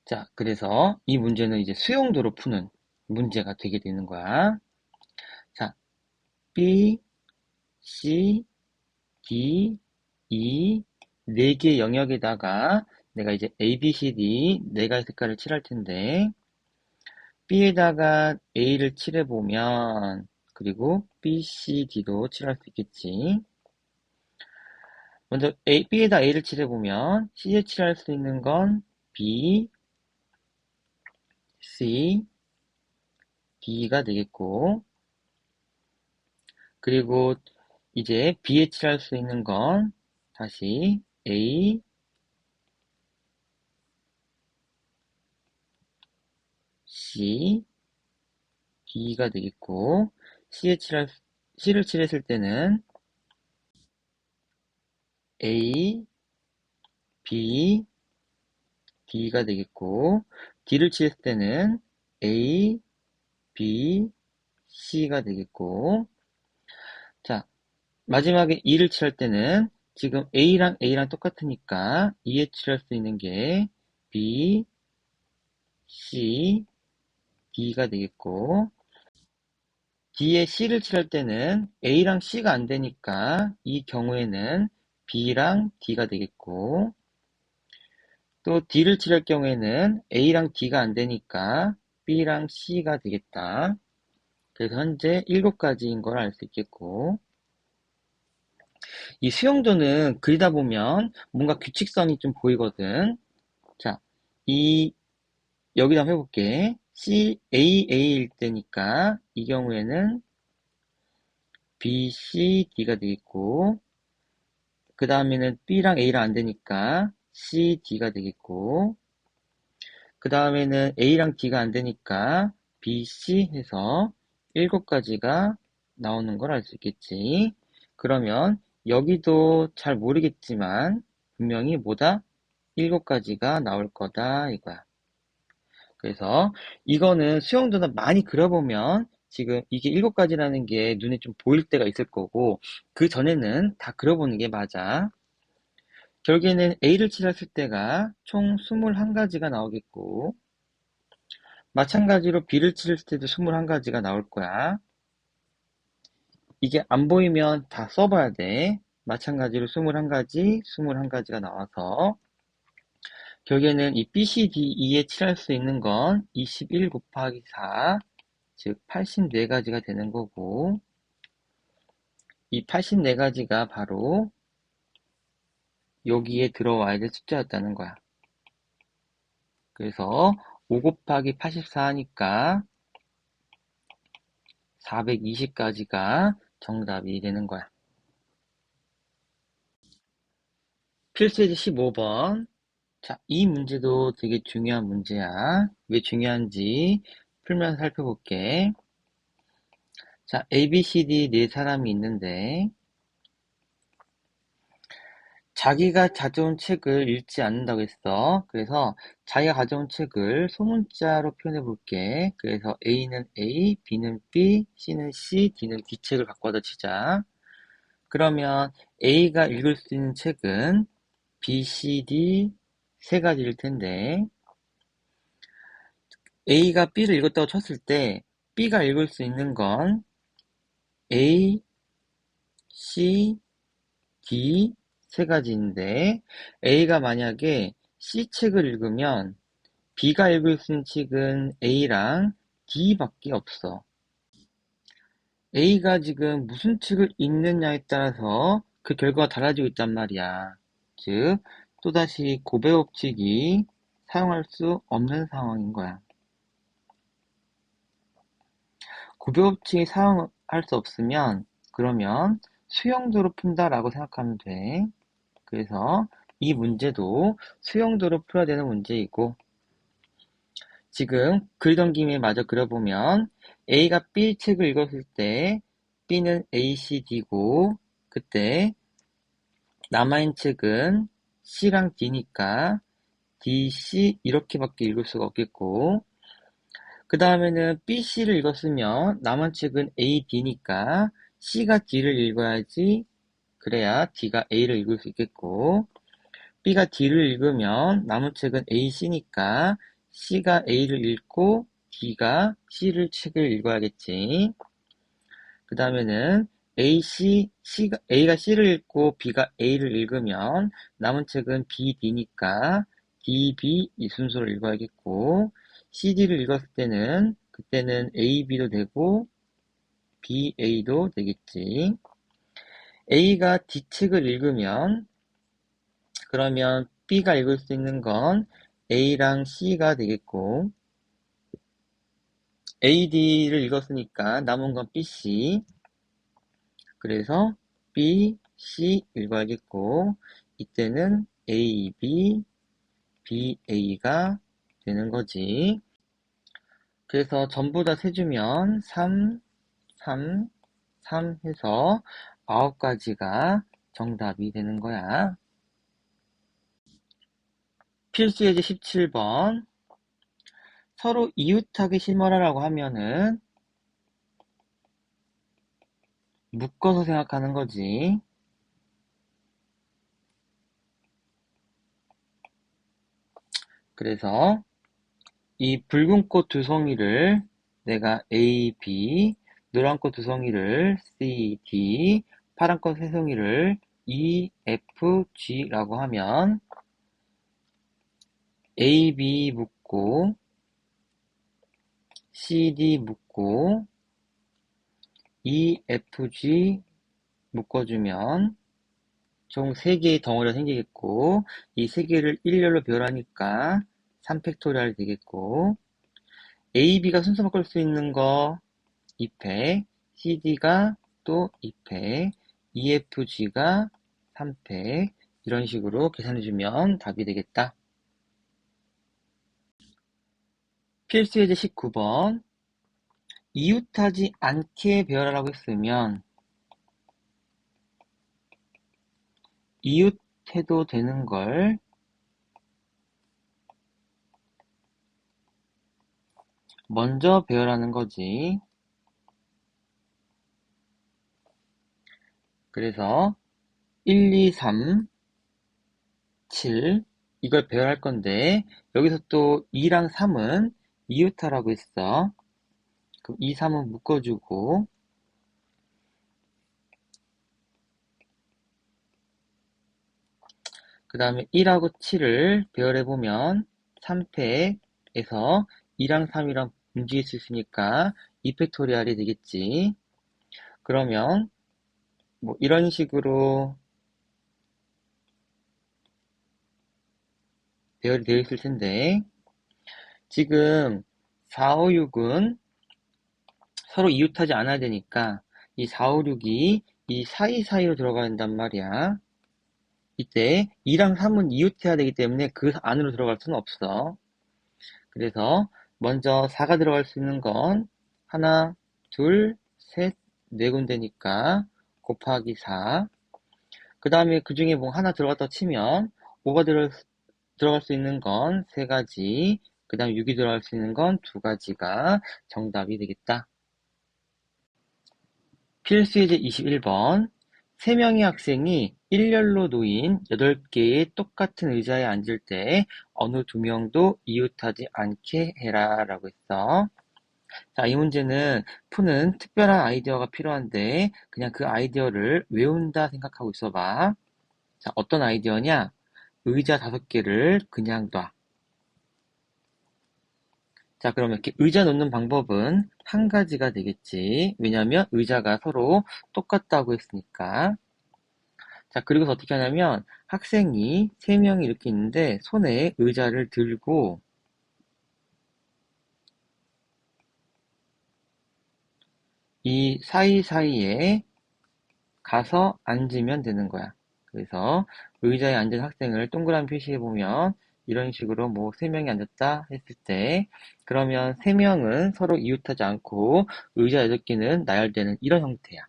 자, 그래서 이 문제는 이제 수용도로 푸는 문제가 되게 되는 거야. 자, B, C, D, E 네 개 영역에다가 내가 이제 A, B, C, D 네 가지 색깔을 칠할 텐데 B에다가 A를 칠해보면 그리고 B, C, D도 칠할 수 있겠지. 먼저 B에다 A를 칠해보면 C에 칠할 수 있는 건 B, C, D가 되겠고 그리고 이제 B에 칠할 수 있는 건 다시 A, C, D가 되겠고 C를 칠했을 때는 A, B, D가 되겠고 D를 칠했을 때는 A, B, C가 되겠고 자 마지막에 2를 칠할 때는 지금 A랑 똑같으니까 2에 칠할 수 있는 게 B, C, D가 되겠고 D에 C를 칠할 때는 A랑 C가 안 되니까 이 경우에는 B랑 D가 되겠고 또 D를 칠할 경우에는 A랑 D가 안 되니까 B랑 C가 되겠다. 그래서 현재 7가지인 걸 알 수 있겠고 이 수용도는 그리다 보면 뭔가 규칙성이 좀 보이거든. 자, 여기다 한번 해볼게. A일 때니까 이 경우에는 B, C, D가 되겠고 그 다음에는 B랑 A랑 안 되니까 C, D가 되겠고 그 다음에는 A랑 D가 안 되니까 B, C 해서 7가지가 나오는 걸 알 수 있겠지. 그러면 여기도 잘 모르겠지만 분명히 뭐다? 7가지가 나올 거다 이거야. 그래서 이거는 수영도는 많이 그려보면 지금 이게 7가지라는 게 눈에 좀 보일 때가 있을 거고 그 전에는 다 그려보는 게 맞아. 결국에는 A를 칠했을 때가 총 21가지가 나오겠고 마찬가지로 B를 칠했을 때도 21가지가 나올 거야. 이게 안 보이면 다 써봐야 돼. 마찬가지로 21가지, 21가지가 나와서 결국에는 이 BCDE에 칠할 수 있는 건 21 곱하기 4, 즉 84가지가 되는 거고 이 84가지가 바로 여기에 들어와야 될 숫자였다는 거야. 그래서 5 곱하기 84 하니까 420가지가 정답이 되는 거야. 필수예제 15번. 자, 이 문제도 되게 중요한 문제야. 왜 중요한지 풀면서 살펴볼게. 자, A, B, C, D 네 사람이 있는데 자기가 가져온 책을 읽지 않는다고 했어. 그래서 자기가 가져온 책을 소문자로 표현해 볼게. 그래서 A는 A, B는 B, C는 C, D는 D 책을 갖고 와서 치자. 그러면 A가 읽을 수 있는 책은 B, C, D 세 가지일 텐데 A가 B를 읽었다고 쳤을 때 B가 읽을 수 있는 건 A, C, D 세 가지인데 A가 만약에 C 책을 읽으면 B가 읽을 수 있는 책은 A랑 D밖에 없어. A가 지금 무슨 책을 읽느냐에 따라서 그 결과가 달라지고 있단 말이야. 즉, 또다시 고배 법칙이 사용할 수 없는 상황인 거야. 구별법칙이 사용할 수 없으면 그러면 수용도로 푼다라고 생각하면 돼. 그래서 이 문제도 수용도로 풀어야 되는 문제이고 지금 그리던 김에 마저 그려보면 A가 B 책을 읽었을 때 B는 A, C, D고 그때 남아있는 책은 C랑 D니까 D, C 이렇게밖에 읽을 수가 없겠고 그 다음에는 B, C를 읽었으면 남은 책은 A, D니까 C가 D를 읽어야지 그래야 D가 A를 읽을 수 있겠고 B가 D를 읽으면 남은 책은 A, C니까 C가 A를 읽고 D가 책을 읽어야겠지. 그 다음에는 A가 C를 읽고 B가 A를 읽으면 남은 책은 B, D니까 D, B 이 순서로 읽어야겠고 CD를 읽었을 때는 그때는 A, B도 되고 B, A도 되겠지. A가 D 책을 읽으면 그러면 B가 읽을 수 있는 건 A랑 C가 되겠고 A, D를 읽었으니까 남은 건 B, C 그래서 B, C 읽어야겠고 이때는 A, B, B, A가 되는 거지. 그래서 전부 다 세주면 3, 3, 3 해서 9가지가 정답이 되는 거야. 필수예제 17번 서로 이웃하게 심어라라고 하면은 묶어서 생각하는 거지. 그래서 이 붉은 꽃 두 송이를 내가 A, B, 노란 꽃 두 송이를 C, D, 파란 꽃 세 송이를 E, F, G라고 하면 A, B 묶고 C, D 묶고 E, F, G 묶어주면 총 3개의 덩어리가 생기겠고 이 3개를 일렬로 배열하니까 3팩토리얼이 되겠고 A, B가 순서 바꿀 수 있는 거 2팩, CD가 또 2팩, EFG가 3팩 이런 식으로 계산해주면 답이 되겠다. 필수예제 19번 이웃하지 않게 배열하라고 했으면 이웃해도 되는 걸 먼저 배열하는 거지. 그래서 1, 2, 3, 7 이걸 배열할 건데 여기서 또 2랑 3은 이웃하라고 했어. 그럼 2, 3은 묶어주고 그 다음에 1하고 7을 배열해보면 3팩에서 2랑 3이랑 움직일 수 있으니까 2팩토리얼이 되겠지. 그러면 뭐 이런 식으로 배열이 되어 있을 텐데 지금 4, 5, 6은 서로 이웃하지 않아야 되니까 이 4, 5, 6이 이 사이사이로 들어가야 된단 말이야. 이때 2랑 3은 이웃해야 되기 때문에 그 안으로 들어갈 수는 없어. 그래서 먼저 4가 들어갈 수 있는 건 하나, 둘, 셋, 네 군데니까 곱하기 4. 그 다음에 그 중에 뭐 하나 들어갔다 치면 5가 들어갈 수 있는 건 3가지, 그 다음에 6이 들어갈 수 있는 건 2가지가 정답이 되겠다. 필수예제 21번 3명의 학생이 일렬로 놓인 8개의 똑같은 의자에 앉을 때 어느 2명도 이웃하지 않게 해라 라고 했어. 자, 이 문제는 푸는 특별한 아이디어가 필요한데 그냥 그 아이디어를 외운다 생각하고 있어봐. 자, 어떤 아이디어냐? 의자 5개를 그냥 놔. 자, 그러면 이렇게 의자 놓는 방법은 한 가지가 되겠지. 왜냐하면 의자가 서로 똑같다고 했으니까. 자, 그리고 어떻게 하냐면 학생이 3명이 이렇게 있는데 손에 의자를 들고 이 사이사이에 가서 앉으면 되는 거야. 그래서 의자에 앉은 학생을 동그라미 표시해 보면 이런 식으로 뭐 3명이 앉았다 했을 때 그러면 3명은 서로 이웃하지 않고 의자 8개는 나열되는 이런 형태야.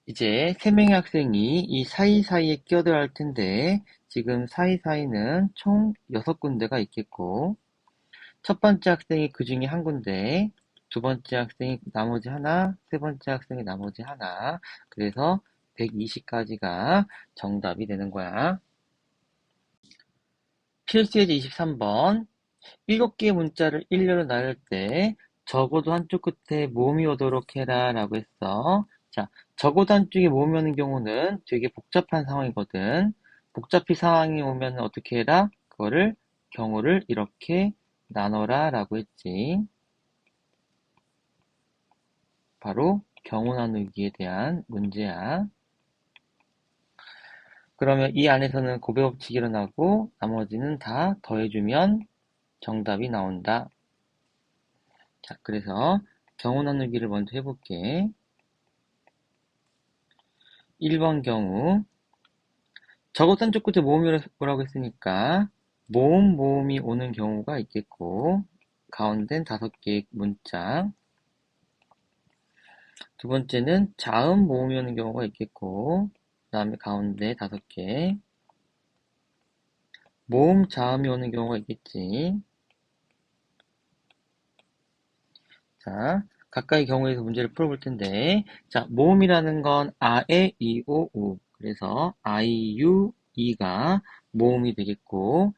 이제 3명의 학생이 이 사이사이에 끼어들어야 할 텐데 지금 사이사이는 총 6군데가 있겠고 첫 번째 학생이 그 중에 한 군데, 두 번째 학생이 나머지 하나, 세 번째 학생이 나머지 하나. 그래서 120까지가 정답이 되는 거야. 필수예제 23번. 7개의 문자를 일렬로 나눌 때 적어도 한쪽 끝에 모음이 오도록 해라 라고 했어. 자, 적어도 한쪽에 모음이 오는 경우는 되게 복잡한 상황이거든. 복잡히 상황이 오면 어떻게 해라? 그거를 경우를 이렇게 나눠라 라고 했지. 바로 경우 나누기에 대한 문제야. 그러면 이 안에서는 곱의 법칙이 일어나고 나머지는 다 더해주면 정답이 나온다. 자, 그래서 경우 나누기를 먼저 해볼게. 1번 경우 적어도 한쪽 끝에 모음이 오라고 했으니까 모음이 오는 경우가 있겠고 가운데는 5개의 문자. 두 번째는 자음 모음이 오는 경우가 있겠고 그 다음에 가운데 5개. 모음 자음이 오는 경우가 있겠지. 자, 각각의 경우에서 문제를 풀어볼 텐데, 자, 모음이라는 건 아, 에, 이, 오, 우. 그래서 아이, 유, 이가 모음이 되겠고,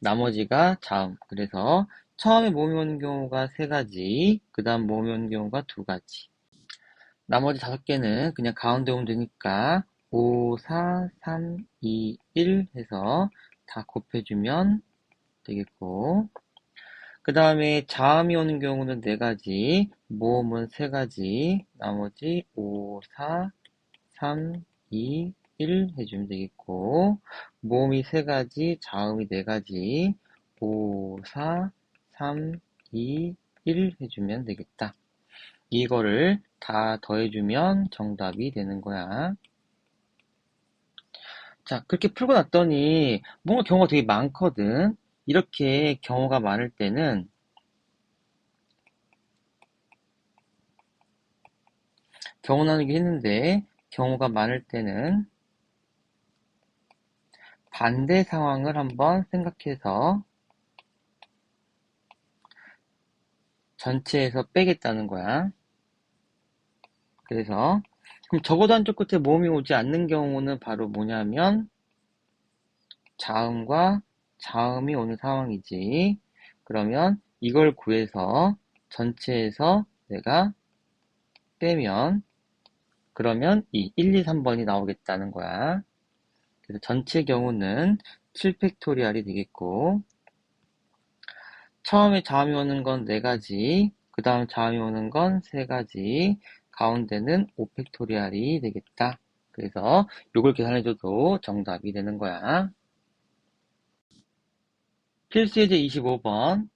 나머지가 자음. 그래서 처음에 모음이 오는 경우가 3가지, 그 다음 모음이 오는 경우가 2가지. 나머지 5개는 그냥 가운데 오면 되니까 5, 4, 3, 2, 1 해서 다 곱해주면 되겠고, 그 다음에 자음이 오는 경우는 4가지, 모음은 3가지, 나머지 5, 4, 3, 2, 1 해주면 되겠고, 모음이 3가지, 자음이 4가지, 5, 4, 3, 2, 1 해주면 되겠다. 이거를 다 더해주면 정답이 되는 거야. 자, 그렇게 풀고 났더니 뭔가 경우가 되게 많거든. 이렇게 경우가 많을 때는 경우 나누기 했는데 경우가 많을 때는 반대 상황을 한번 생각해서 전체에서 빼겠다는 거야. 그래서 그럼 적어도 한쪽 끝에 모음이 오지 않는 경우는 바로 뭐냐면 자음과 자음이 오는 상황이지. 그러면 이걸 구해서 전체에서 내가 빼면 그러면 이 1, 2, 3번이 나오겠다는 거야. 그래서 전체 경우는 7팩토리얼이 되겠고 처음에 자음이 오는 건 4가지, 그 다음 자음이 오는 건 3가지, 가운데는 5팩토리얼이 되겠다. 그래서 이걸 계산해줘도 정답이 되는 거야. 필수예제 25번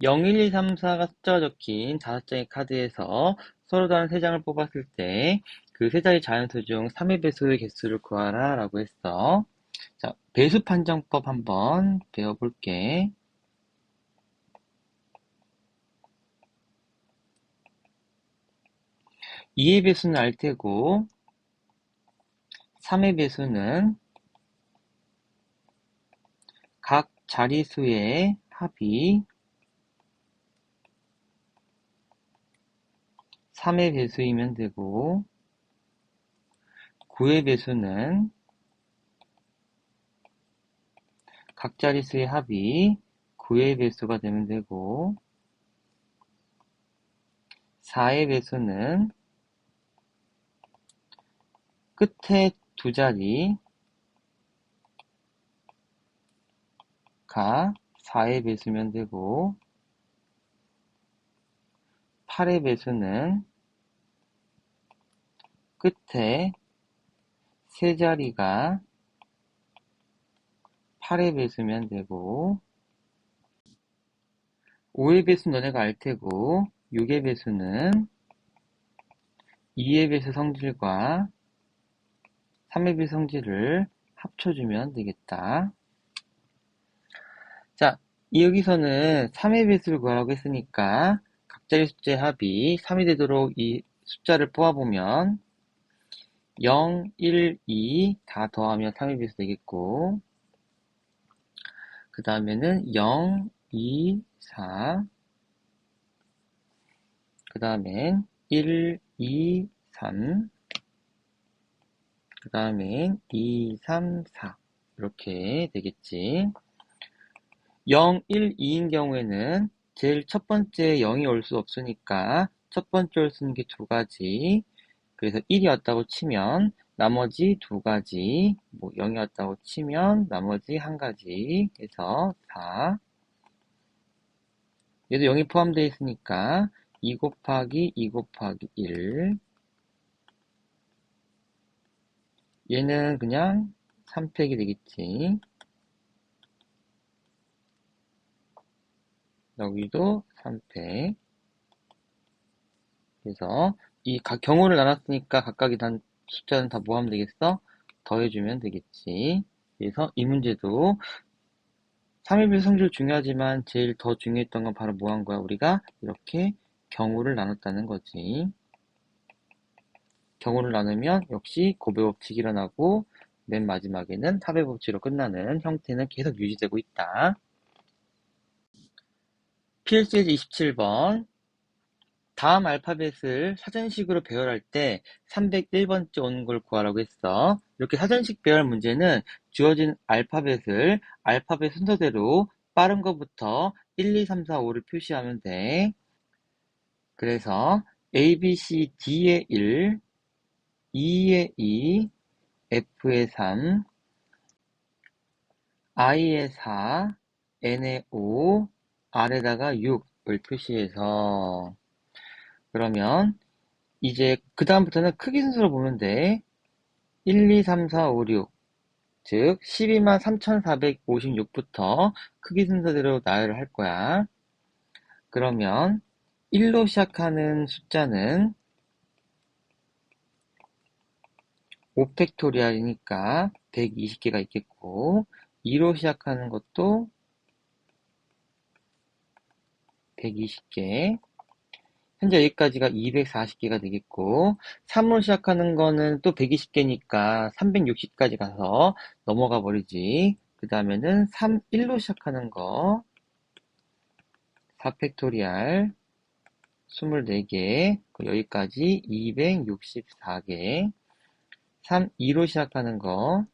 0, 1, 2, 3, 4가 숫자가 적힌 5장의 카드에서 서로 다른 3장을 뽑았을 때 그 3장의 자연수 중 3의 배수의 개수를 구하라 라고 했어. 자, 배수 판정법 한번 배워볼게. 2의 배수는 알 테고 3의 배수는 각 자리수의 합이 3의 배수이면 되고 9의 배수는 각 자리수의 합이 9의 배수가 되면 되고 4의 배수는 끝에 2자리가 4의 배수면 되고 8의 배수는 끝에 3자리가 8의 배수면 되고 5의 배수는 너네가 알 테고 6의 배수는 2의 배수 성질과 3의 배수 성질을 합쳐주면 되겠다. 자, 여기서는 3의 배수를 구하라고 했으니까 각자리 숫자의 합이 3이 되도록 이 숫자를 뽑아보면 0, 1, 2 다 더하면 3의 배수 되겠고, 그 다음에는 0, 2, 4, 그 다음엔 1, 2, 3, 그 다음엔 2, 3, 4 이렇게 되겠지. 0, 1, 2인 경우에는 제일 첫 번째 0이 올 수 없으니까 첫 번째 올 수 있는 게 두 가지. 그래서 1이 왔다고 치면 나머지 두 가지, 0이 왔다고 치면 나머지 한 가지 해서 4. 얘도 0이 포함되어 있으니까 2 곱하기 2 곱하기 1. 얘는 그냥 3팩이 되겠지. 여기도 3팩. 그래서 이 각 경우를 나눴으니까 각각의 숫자는 다 뭐 하면 되겠어? 더해주면 되겠지. 그래서 이 문제도 3의 성질 중요하지만 제일 더 중요했던 건 바로 뭐 한 거야? 우리가 이렇게 경우를 나눴다는 거지. 경우를 나누면 역시 곱의 법칙이 일어나고 맨 마지막에는 합의 법칙으로 끝나는 형태는 계속 유지되고 있다. 필수예제 27번. 다음 알파벳을 사전식으로 배열할 때 301번째 오는 걸 구하라고 했어. 이렇게 사전식 배열 문제는 주어진 알파벳을 알파벳 순서대로 빠른 것부터 1, 2, 3, 4, 5를 표시하면 돼. 그래서 A, B, C, D의 1, E의 2, F의 3, I의 4, N의 5, R에다가 6을 표시해서 그러면 이제 그 다음부터는 크기 순서로 보면 돼. 1, 2, 3, 4, 5, 6. 즉 12만 3,456부터 크기 순서대로 나열을 할 거야. 그러면 1로 시작하는 숫자는 5팩토리얼이니까 120개가 있겠고 2로 시작하는 것도 120개. 현재 여기까지가 240개가 되겠고 3으로 시작하는 거는 또 120개니까 360까지 가서 넘어가 버리지. 그 다음에는 1로 시작하는 거 4팩토리얼 24개 여기까지 264개 2로 시작하는 거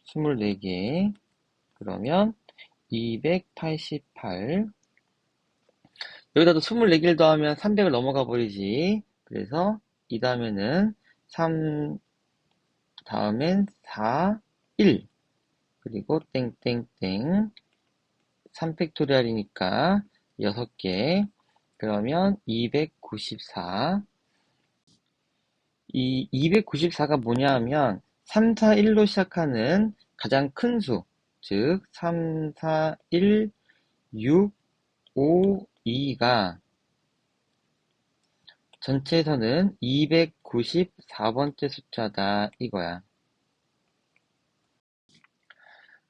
24개 그러면 288 여기다도 24개를 더하면 300을 넘어가 버리지. 그래서 이 다음에는 3 다음엔 4 1 그리고 땡땡땡 3팩토리얼이니까 6개 그러면 294 이 294가 뭐냐 하면 3, 4, 1로 시작하는 가장 큰 수, 즉 3, 4, 1, 6, 5, 2가 전체에서는 294번째 숫자다 이거야.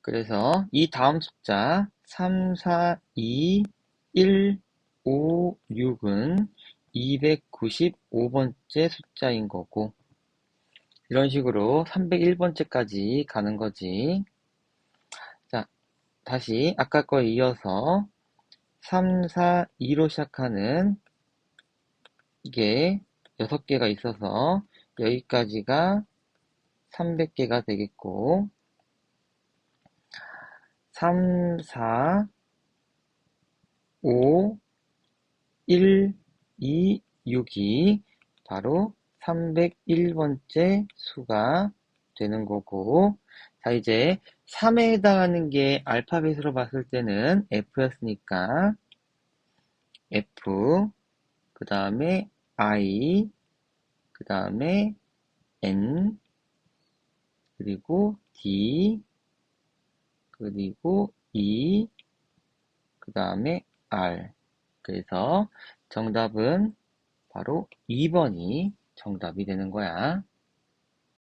그래서 이 다음 숫자 3, 4, 2, 1, 5, 6은 295번째 숫자인 거고 이런 식으로 301번째까지 가는 거지. 자, 다시 아까 거에 이어서 3, 4, 2로 시작하는 이게 6개가 있어서 여기까지가 300개가 되겠고 3, 4, 5, 1, 2, 6이 바로 301번째 수가 되는 거고 자 이제 3에 해당하는 게 알파벳으로 봤을 때는 F였으니까 F 그 다음에 I 그 다음에 N 그리고 D 그리고 E 그 다음에 R 그래서 정답은 바로 2번이 정답이 되는 거야.